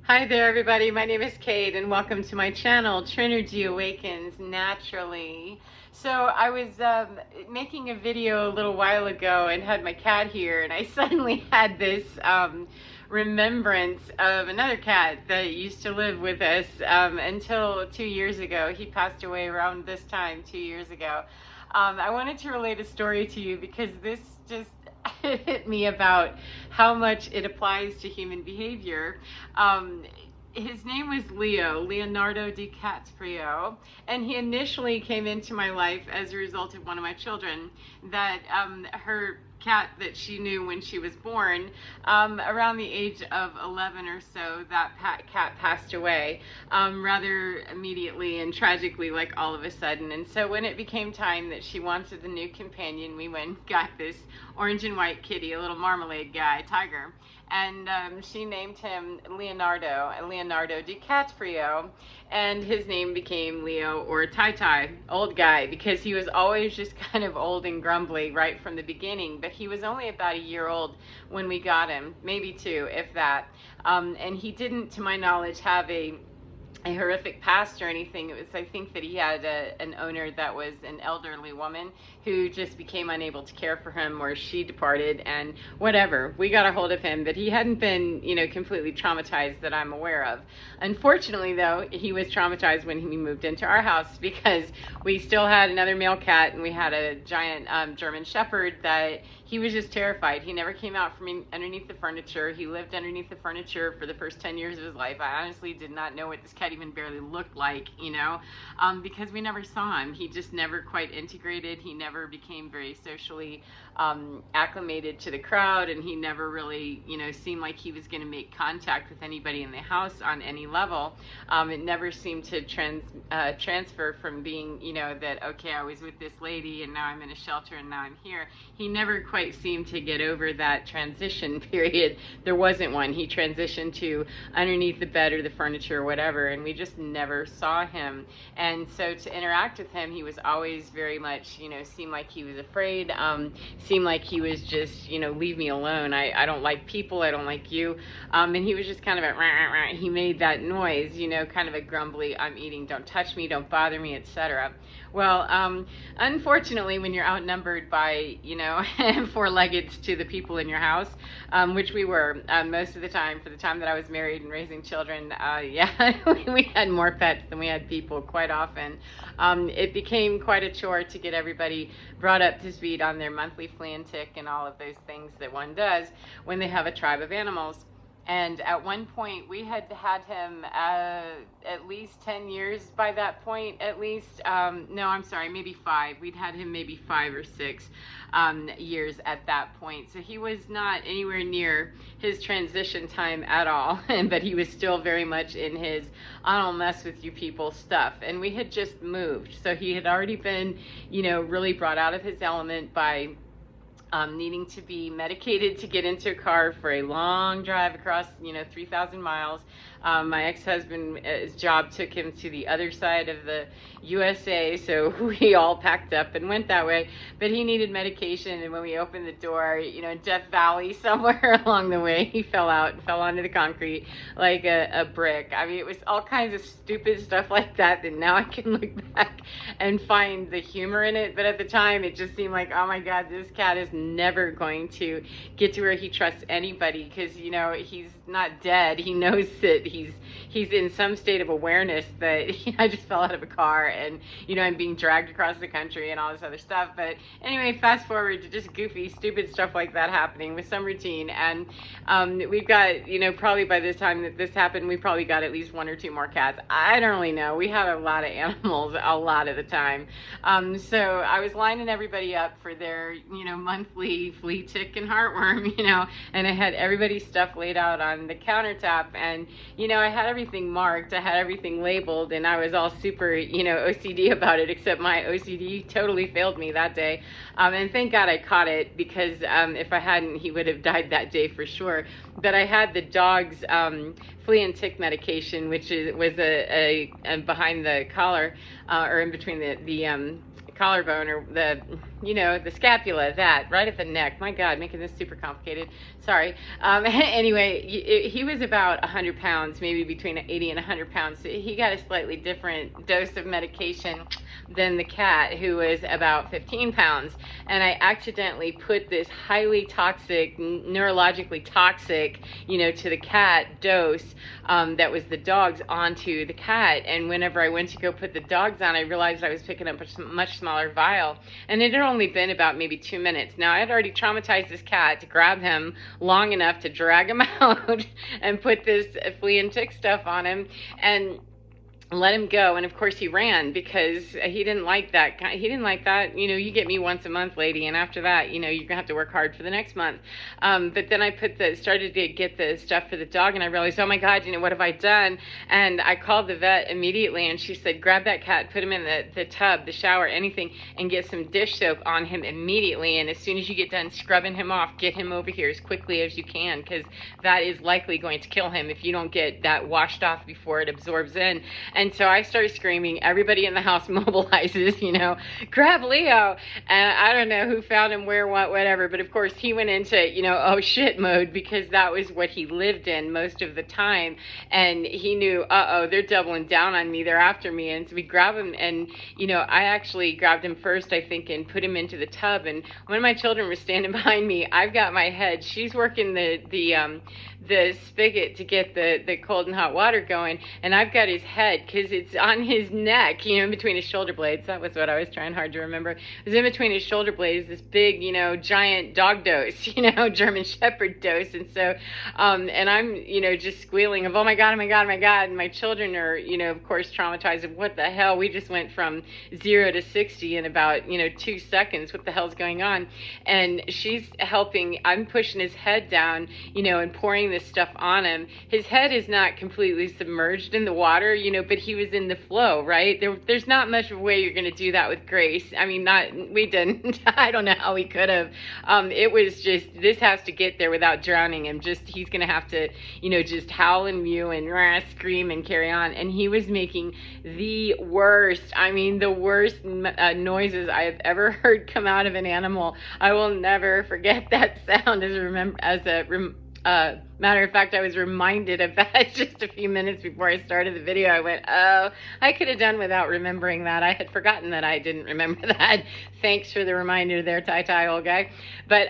Hi there, everybody. My name is Kate, and welcome to my channel, Trinergy Awakens Naturally. So I was making a video a little while ago and had my cat here, and I suddenly had this remembrance of another cat that used to live with us until 2 years ago. He passed away around this time 2 years ago. I wanted to relate a story to you because this just hit me about how much it applies to human behavior. His name was Leonardo DiCaprio, and he initially came into my life as a result of one of my children, that her cat that she knew when she was born, around the age of 11 or so, that cat passed away rather immediately and tragically, like all of a sudden. And so when it became time that she wanted a new companion, we went and got this orange and white kitty, a little marmalade guy, Tiger. And she named him Leonardo DiCaprio, and his name became Leo, or TiTi, old guy, because he was always just kind of old and grumbly right from the beginning. But he was only about a year old when we got him, maybe two, if that. And he didn't, to my knowledge, have a horrific past or anything. It was, I think, that he had an owner that was an elderly woman who just became unable to care for him, or she departed, and whatever, we got a hold of him. But he hadn't been, completely traumatized that I'm aware of. Unfortunately, though, he was traumatized when he moved into our house, because we still had another male cat, and we had a giant German Shepherd that he was just terrified. He never came out from underneath the furniture. He lived underneath the furniture for the first 10 years of his life. I honestly did not know what this cat even barely looked like, because we never saw him. He just never quite integrated. He never became very socially acclimated to the crowd, and he never really, seemed like he was going to make contact with anybody in the house on any level. It never seemed to transfer from being, that, okay, I was with this lady, and now I'm in a shelter, and now I'm here. He never quite seemed to get over that transition period. There wasn't one. He transitioned to underneath the bed or the furniture or whatever, and we just never saw him. And so to interact with him, he was always very much, seemed like he was afraid, seemed like he was just, leave me alone. I don't like people. I don't like you. And he was just kind of a, rah, rah. He made that noise, kind of a grumbly, I'm eating, don't touch me, don't bother me, etc. Well, unfortunately, when you're outnumbered by, four-leggeds to the people in your house, which we were most of the time, for the time that I was married and raising children, yeah, we had more pets than we had people quite often. It became quite a chore to get everybody brought up to speed on their monthly flea and tick and all of those things that one does when they have a tribe of animals. And at one point, we had had him at least 10 years by that point, at least. No, I'm sorry, maybe 5. We'd had him maybe 5 or 6 years at that point. So he was not anywhere near his transition time at all, but he was still very much in his, I don't mess with you people stuff. And we had just moved. So he had already been, really brought out of his element by needing to be medicated to get into a car for a long drive across, 3,000 miles. My ex-husband's job took him to the other side of the USA, so we all packed up and went that way. But he needed medication, and when we opened the door, Death Valley, somewhere along the way, he fell out and fell onto the concrete like a brick. I mean, it was all kinds of stupid stuff like that now I can look back and find the humor in it. But at the time, it just seemed like, oh my God, this cat is never going to get to where he trusts anybody, because he's not dead. He knows that he's in some state of awareness that I just fell out of a car, and I'm being dragged across the country and all this other stuff. But anyway, fast forward to just goofy, stupid stuff like that happening with some routine, and we've got, probably by this time that this happened, we probably got at least 1 or 2 more cats. I don't really know. We had a lot of animals a lot of the time. So I was lining everybody up for their monthly flea, tick, and heartworm, and I had everybody's stuff laid out on the countertop, and I had everything marked, I had everything labeled, and I was all super OCD about it, except my OCD totally failed me that day. And thank God I caught it, because if I hadn't, he would have died that day for sure. But I had the dog's flea and tick medication, which was a behind the collar, or in between the collarbone, or the, you know, the scapula, that right at the neck. My God, making this super complicated. Sorry. Anyway, he was about 100 pounds, maybe between 80 and 100 pounds. So he got a slightly different dose of medication than the cat, who was about 15 pounds. And I accidentally put this highly toxic, neurologically toxic, you know, to the cat dose that was the dog's onto the cat. And whenever I went to go put the dogs on, I realized I was picking up a much smaller vial. And it had only been about maybe 2 minutes. Now, I had already traumatized this cat to grab him long enough to drag him out and put this flea and tick stuff on him and let him go. And of course he ran, because he didn't like that. He didn't like that. You know, you get me once a month, lady, and after that, you know, you're gonna have to work hard for the next month. But then I started to get the stuff for the dog, and I realized, oh my God, you know, what have I done? And I called the vet immediately, and she said, grab that cat, put him in the tub, the shower, anything, and get some dish soap on him immediately. And as soon as you get done scrubbing him off, get him over here as quickly as you can, because that is likely going to kill him if you don't get that washed off before it absorbs in. And so I started screaming. Everybody in the house mobilizes, you know, grab Leo. And I don't know who found him, where, what, whatever. But of course he went into, you know, oh shit mode, because that was what he lived in most of the time. And he knew, uh-oh, they're doubling down on me. They're after me. And so we grab him. And, you know, I actually grabbed him first, I think, and put him into the tub. And one of my children was standing behind me. I've got my head. She's working the spigot to get the cold and hot water going, and I've got his head, because it's on his neck, you know, in between his shoulder blades. That was what I was trying hard to remember. It was in between his shoulder blades, this big, you know, giant dog dose, you know, German Shepherd dose. And so, and I'm, you know, just squealing of, oh my God, oh my God, oh my God. And my children are, you know, of course, traumatized of, what the hell? We just went from 0 to 60 in about, you know, 2 seconds. What the hell's going on? And she's helping. I'm pushing his head down, you know, and pouring this stuff on him. His head is not completely submerged in the water, you know, but he was in the flow, right? There's not much of a way you're going to do that with grace. I mean, we didn't. I don't know how we could have. It was just, this has to get there without drowning him. He's going to have to, you know, just howl and mew and scream and carry on. And he was making the worst, I mean, the worst noises I have ever heard come out of an animal. I will never forget that sound matter of fact, I was reminded of that just a few minutes before I started the video. I went, oh, I could have done without remembering that. I had forgotten that I didn't remember that. Thanks for the reminder there, TiTi, old guy. But,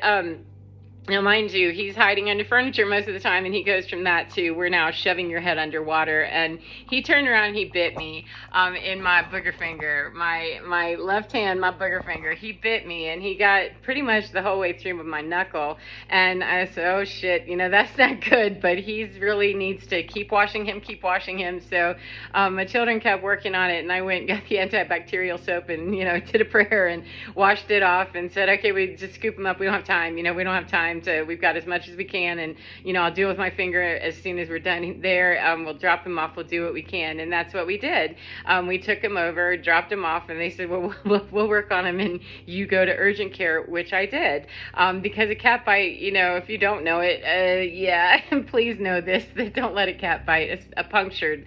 now, mind you, he's hiding under furniture most of the time, and he goes from that to, we're now shoving your head underwater. And he turned around and he bit me in my booger finger, my left hand, my booger finger. He bit me, and he got pretty much the whole way through with my knuckle. And I said, oh shit, you know, that's not good, but he's really needs to keep washing him. So my children kept working on it, and I went and got the antibacterial soap and, you know, did a prayer and washed it off and said, okay, we just scoop him up. We don't have time, you know, we don't have time. We've got as much as we can, and, you know, I'll deal with my finger as soon as we're done there. We'll drop him off. We'll do what we can. And that's what we did. We took him over, dropped him off, and they said, well, we'll work on him, and you go to urgent care, which I did. Because a cat bite, you know, if you don't know it, yeah, please know this, that don't let a cat bite, a punctured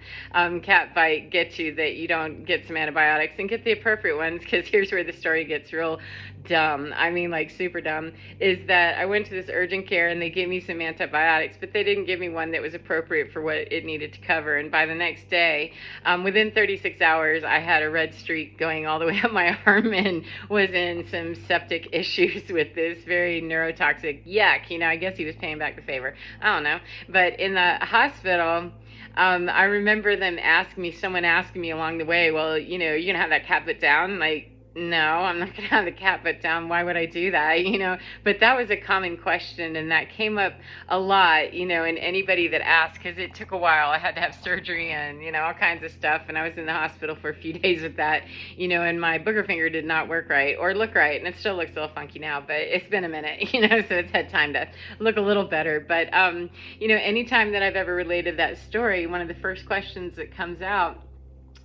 cat bite get you, that you don't get some antibiotics, and get the appropriate ones, because here's where the story gets real dumb. I mean, like, super dumb, is that I went to this urgent care, and they gave me some antibiotics, but they didn't give me one that was appropriate for what it needed to cover. And by the next day, within 36 hours, I had a red streak going all the way up my arm, and was in some septic issues with this very neurotoxic yuck. You know, I guess he was paying back the favor. I don't know. But in the hospital, I remember someone asking me along the way, well, you know, you're gonna have that cat put down? Like, no, I'm not going to have the cat put down. Why would I do that? You know, but that was a common question, and that came up a lot, you know, in anybody that asked, because it took a while. I had to have surgery and, you know, all kinds of stuff, and I was in the hospital for a few days with that, you know, and my booger finger did not work right or look right, and it still looks a little funky now, but it's been a minute, you know, so it's had time to look a little better. But, you know, anytime that I've ever related that story, one of the first questions that comes out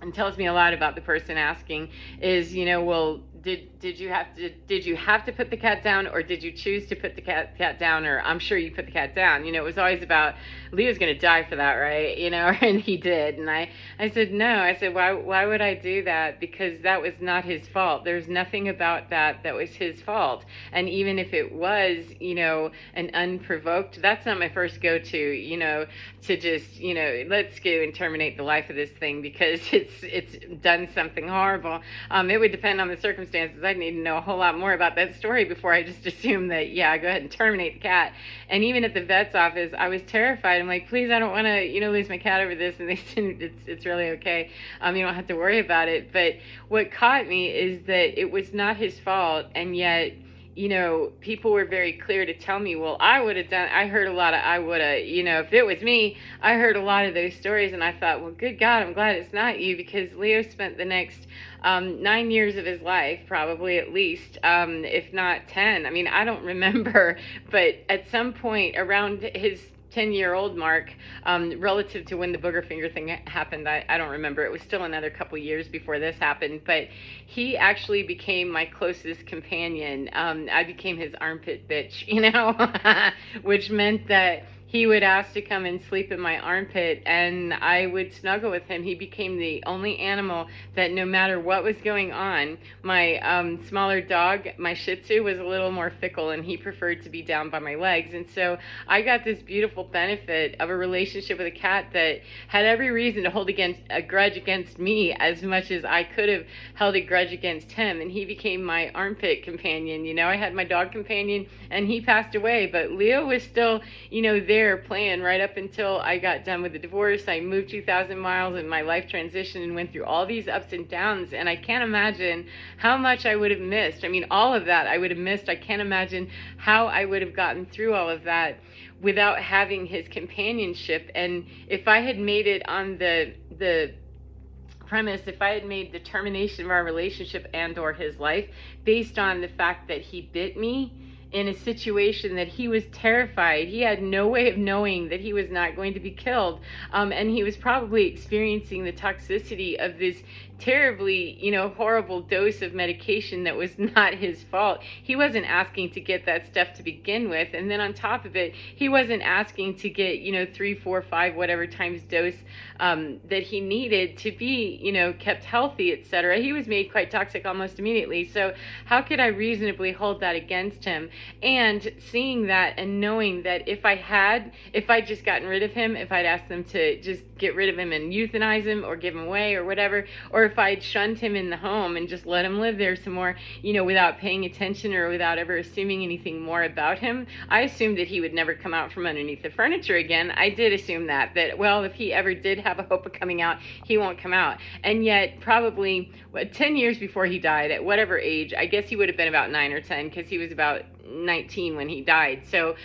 and tells me a lot about the person asking is, you know, well, did you have to put the cat down, or did you choose to put the cat down? Or I'm sure you put the cat down. You know, it was always about Leo's going to die for that, right? You know, and he did. And I said no. I said why would I do that? Because that was not his fault. There's nothing about that was his fault. And even if it was, you know, an unprovoked, that's not my first go-to. You know, to just, you know, let's go and terminate the life of this thing because it's done something horrible. It would depend on the circumstances. I'd need to know a whole lot more about that story before I just assume that, yeah, go ahead and terminate the cat. And even at the vet's office, I was terrified. I'm like, please, I don't want to, you know, lose my cat over this. And they said, it's really okay. You don't have to worry about it. But what caught me is that it was not his fault, and yet, you know, people were very clear to tell me, well, I would have done, I heard a lot of, I would have, you know, if it was me, I heard a lot of those stories, and I thought, well, good God, I'm glad it's not you, because Leo spent the next 9 years of his life, probably at least, if not 10. I mean, I don't remember, but at some point around his 10-year-old mark, relative to when the booger finger thing happened, I don't remember. It was still another couple years before this happened, but he actually became my closest companion. I became his armpit bitch, you know, which meant that he would ask to come and sleep in my armpit, and I would snuggle with him. He became the only animal that, no matter what was going on, my smaller dog, my Shih Tzu, was a little more fickle, and he preferred to be down by my legs. And so I got this beautiful benefit of a relationship with a cat that had every reason to hold a grudge against me as much as I could have held a grudge against him. And he became my armpit companion. You know, I had my dog companion, and he passed away, but Leo was still, you know, there playing right up until I got done with the divorce. I moved 2,000 miles in my life transition and went through all these ups and downs, and I can't imagine how much I would have missed. I mean, all of that I would have missed. I can't imagine how I would have gotten through all of that without having his companionship. And if I had made it on the premise, if I had made the termination of our relationship and or his life based on the fact that he bit me in a situation that he was terrified, he had no way of knowing that he was not going to be killed, and he was probably experiencing the toxicity of this terribly, you know, horrible dose of medication that was not his fault. He wasn't asking to get that stuff to begin with, and then on top of it, he wasn't asking to get, you know, 3, 4, 5, whatever times dose that he needed to be, you know, kept healthy, etc. He was made quite toxic almost immediately. So how could I reasonably hold that against him? And seeing that and knowing that if I'd just gotten rid of him, if I'd asked them to just get rid of him and euthanize him or give him away or whatever, or if I'd shunned him in the home and just let him live there some more, you know, without paying attention or without ever assuming anything more about him, I assumed that he would never come out from underneath the furniture again. I did assume that, well, if he ever did have a hope of coming out, he won't come out. And yet, probably 10 years before he died, at whatever age, I guess he would have been about 9 or 10, because he was about 19 when he died. So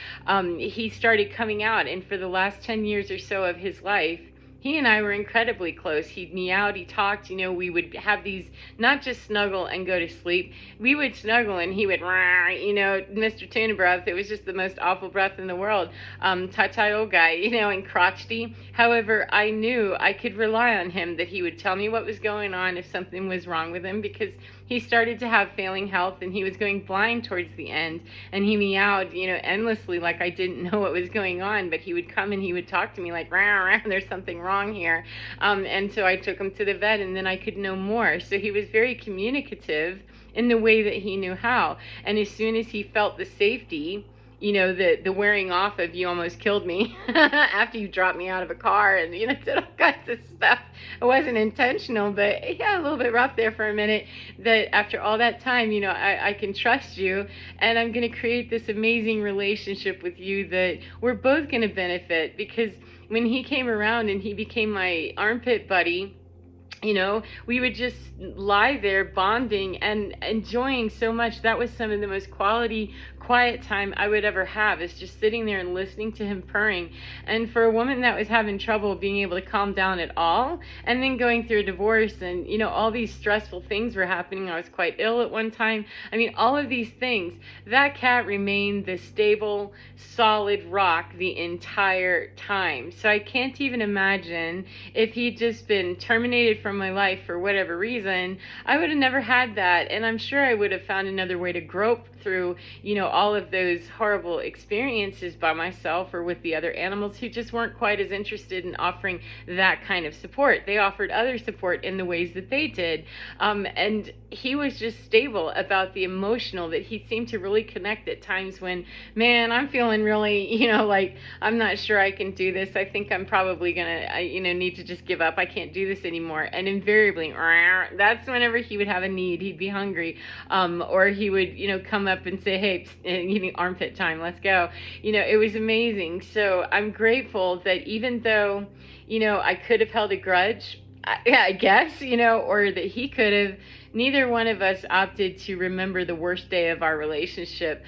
he started coming out, and for the last 10 years or so of his life, he and I were incredibly close. He'd meowed, he talked, you know, we would have these, not just snuggle and go to sleep. We would snuggle and he would, you know, Mr. Tuna breath. It was just the most awful breath in the world. TiTi old guy, you know, and crotchety. However, I knew I could rely on him, that he would tell me what was going on if something was wrong with him, because he started to have failing health and he was going blind towards the end, and he meowed, you know, endlessly like I didn't know what was going on, but he would come and he would talk to me like, rah, rah, there's something wrong here. And so I took him to the vet, and then I could know more. So he was very communicative in the way that he knew how. And as soon as he felt the safety, you know, the wearing off of "you almost killed me" after you dropped me out of a car and, you know, did all kinds of stuff. It wasn't intentional, but yeah, a little bit rough there for a minute. That after all that time, you know, I can trust you, and I'm going to create this amazing relationship with you that we're both going to benefit. Because when he came around and he became my armpit buddy, you know, we would just lie there bonding and enjoying so much. That was some of the most quality quiet time I would ever have, is just sitting there and listening to him purring. And for a woman that was having trouble being able to calm down at all, and then going through a divorce, and all these stressful things were happening. I was quite ill at one time. I mean, all of these things, that cat remained the stable, solid rock the entire time. So I can't even imagine if he'd just been terminated from my life for whatever reason, I would have never had that. And I'm sure I would have found another way to grope through, all of those horrible experiences by myself or with the other animals who just weren't quite as interested in offering that kind of support. They offered other support in the ways that they did. And he was just stable about the emotional, that he seemed to really connect at times when, man, I'm feeling really, like I'm not sure I can do this. I think I'm probably gonna, need to just give up. I can't do this anymore. And invariably, that's whenever he would have a need. He'd be hungry, or he would, come up and say, hey, armpit time, let's go. It was amazing. So I'm grateful that even though, I could have held a grudge, I guess, or that he could have, neither one of us opted to remember the worst day of our relationship,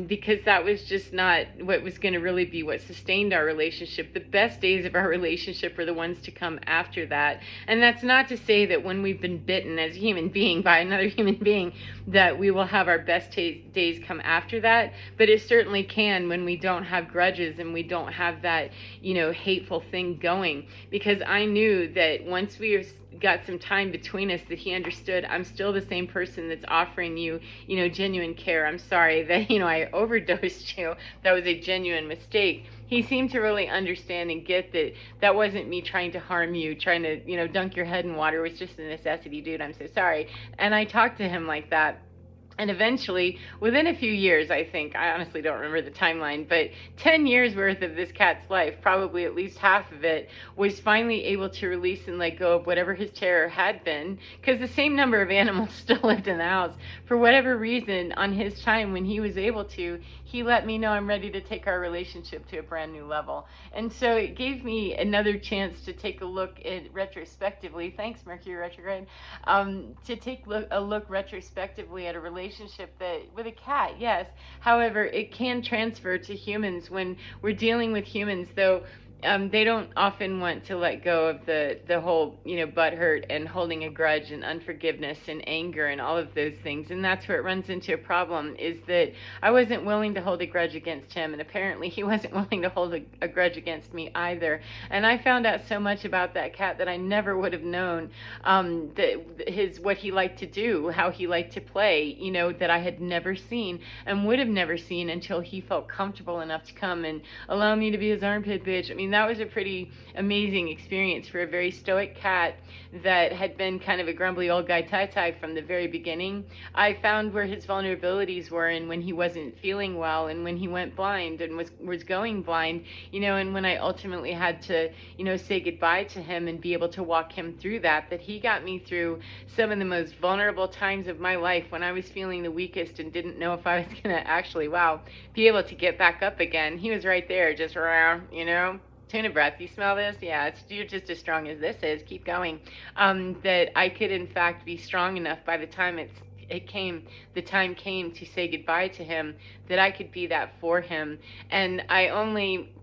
because that was just not what was going to really be what sustained our relationship. The best days of our relationship are the ones to come after that. And that's not to say that when we've been bitten as a human being by another human being, that we will have our best days come after that. But it certainly can when we don't have grudges and we don't have that, hateful thing going. Because I knew that once we got some time between us, that he understood, I'm still the same person that's offering you, genuine care. I'm sorry that, I overdosed you. That was a genuine mistake. He seemed to really understand and get that that wasn't me trying to harm you, trying to, dunk your head in water. It was just a necessity, dude. I'm so sorry. And I talked to him like that. And eventually, within a few years, I think, I honestly don't remember the timeline, but 10 years worth of this cat's life, probably at least half of it, was finally able to release and let go of whatever his terror had been, because the same number of animals still lived in the house. For whatever reason, on his time when he was able to, he let me know, I'm ready to take our relationship to a brand new level. And so it gave me another chance to take a look at retrospectively, thanks Mercury retrograde, to take a look retrospectively at a relationship that with a cat, yes. However, it can transfer to humans when we're dealing with humans, though. They don't often want to let go of the whole, butthurt and holding a grudge and unforgiveness and anger and all of those things. And that's where it runs into a problem, is that I wasn't willing to hold a grudge against him, and apparently he wasn't willing to hold a grudge against me either. And I found out so much about that cat that I never would have known, what he liked to do, how he liked to play, that I had never seen and would have never seen until he felt comfortable enough to come and allow me to be his armpit bitch. I mean, that was a pretty amazing experience for a very stoic cat that had been kind of a grumbly old guy TiTi from the very beginning. I found where his vulnerabilities were, and when he wasn't feeling well, and when he went blind and was going blind, and when I ultimately had to, say goodbye to him and be able to walk him through that he got me through some of the most vulnerable times of my life when I was feeling the weakest and didn't know if I was going to actually, be able to get back up again. He was right there, just around, tuna breath, you smell this? Yeah, you're just as strong as this is, keep going. That I could in fact be strong enough by the time the time came to say goodbye to him, that I could be that for him. And I only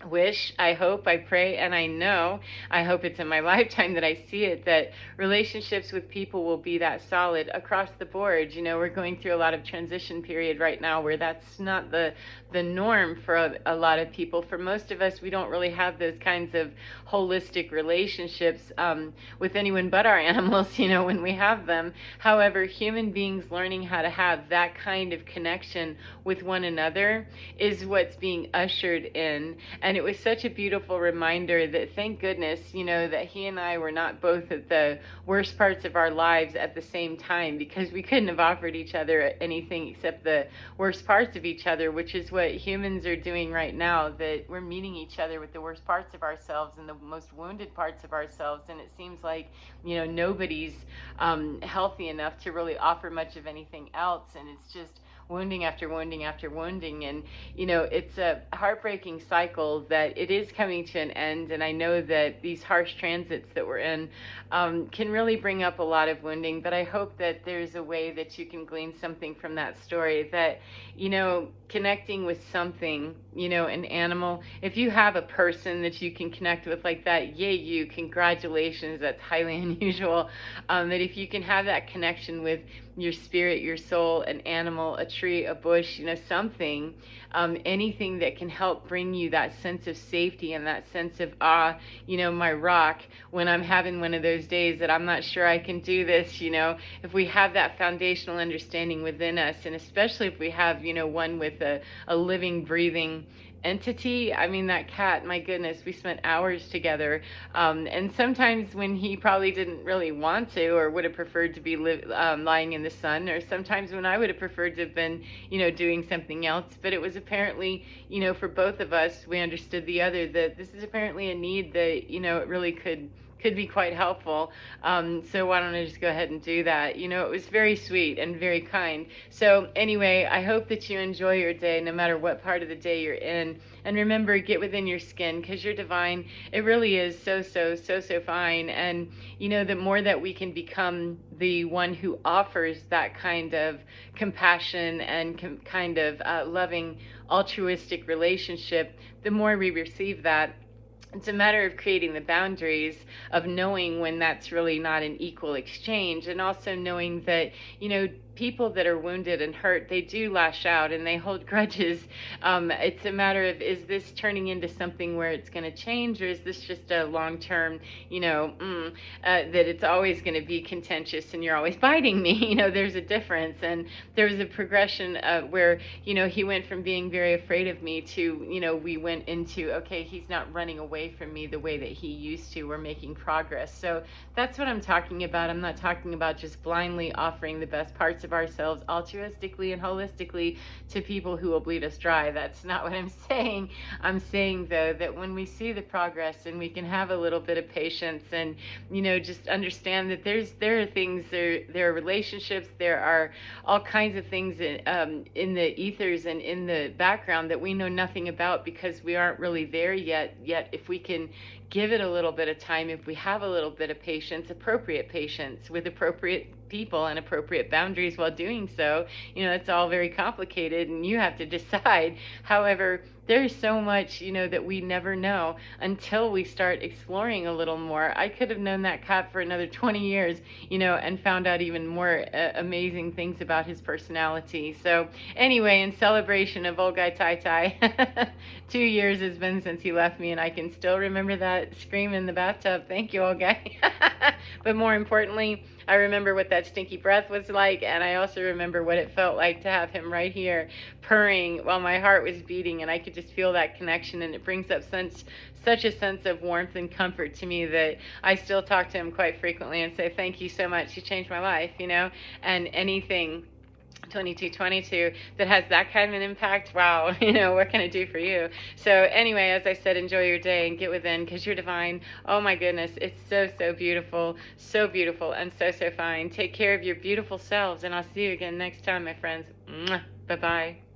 wish, I hope, I pray, and I hope it's in my lifetime that I see it, that relationships with people will be that solid across the board. We're going through a lot of transition period right now where that's not the norm for a lot of people. For most of us, we don't really have those kinds of holistic relationships with anyone but our animals, when we have them. However, human beings learning how to have that kind of connection with one another is what's being ushered in. And it was such a beautiful reminder that, thank goodness, that he and I were not both at the worst parts of our lives at the same time, because we couldn't have offered each other anything except the worst parts of each other, which is what humans are doing right now, that we're meeting each other with the worst parts of ourselves and the most wounded parts of ourselves. And it seems like, nobody's healthy enough to really offer much of anything else. And it's just wounding after wounding after wounding. And, it's a heartbreaking cycle that it is coming to an end. And I know that these harsh transits that we're in can really bring up a lot of wounding. But I hope that there's a way that you can glean something from that story, that, connecting with something, an animal. If you have a person that you can connect with like that, yay, you, congratulations, that's highly unusual. That if you can have that connection with your spirit, your soul, an animal, a tree, a bush, something, anything that can help bring you that sense of safety and that sense of my rock, when I'm having one of those days that I'm not sure I can do this, if we have that foundational understanding within us, and especially if we have, one with a living, breathing entity. I mean, that cat, my goodness, we spent hours together. And sometimes when he probably didn't really want to, or would have preferred to be lying in the sun, or sometimes when I would have preferred to have been, doing something else. But it was apparently, for both of us, we understood the other, that this is apparently a need that, it really could be quite helpful. So why don't I just go ahead and do that? It was very sweet and very kind. So anyway, I hope that you enjoy your day, no matter what part of the day you're in. And remember, get within your skin, because you're divine. It really is so fine. And, the more that we can become the one who offers that kind of compassion and kind of loving, altruistic relationship, the more we receive that. It's a matter of creating the boundaries, of knowing when that's really not an equal exchange, and also knowing that, people that are wounded and hurt, they do lash out and they hold grudges. It's a matter of, is this turning into something where it's going to change, or is this just a long-term, that it's always going to be contentious and you're always biting me? There's a difference. And there was a progression where, he went from being very afraid of me to, we went into, okay, he's not running away from me the way that he used to. We're making progress. So that's what I'm talking about. I'm not talking about just blindly offering the best parts of ourselves altruistically and holistically to people who will bleed us dry. That's not what I'm saying. I'm saying, though, that when we see the progress and we can have a little bit of patience and, just understand that there are things, there are relationships, there are all kinds of things in the ethers and in the background that we know nothing about, because we aren't really there yet. Yet if we can give it a little bit of time, if we have a little bit of patience, appropriate patience with appropriate people and appropriate boundaries while doing so, it's all very complicated and you have to decide. However, there's so much, that we never know until we start exploring a little more. I could have known that cat for another 20 years, and found out even more amazing things about his personality. So anyway, in celebration of old guy TiTi, 2 years has been since he left me, and I can still remember that scream in the bathtub. Thank you, old guy. But more importantly, I remember what that stinky breath was like, and I also remember what it felt like to have him right here purring while my heart was beating, and I could just feel that connection, and it brings up such a sense of warmth and comfort to me that I still talk to him quite frequently and say, thank you so much, you changed my life, and anything 2222 that has that kind of an impact, wow, what can it do for you? So anyway, as I said, enjoy your day and get within, because you're divine. Oh my goodness, it's so beautiful, and so fine. Take care of your beautiful selves, and I'll see you again next time, my friends. Bye bye.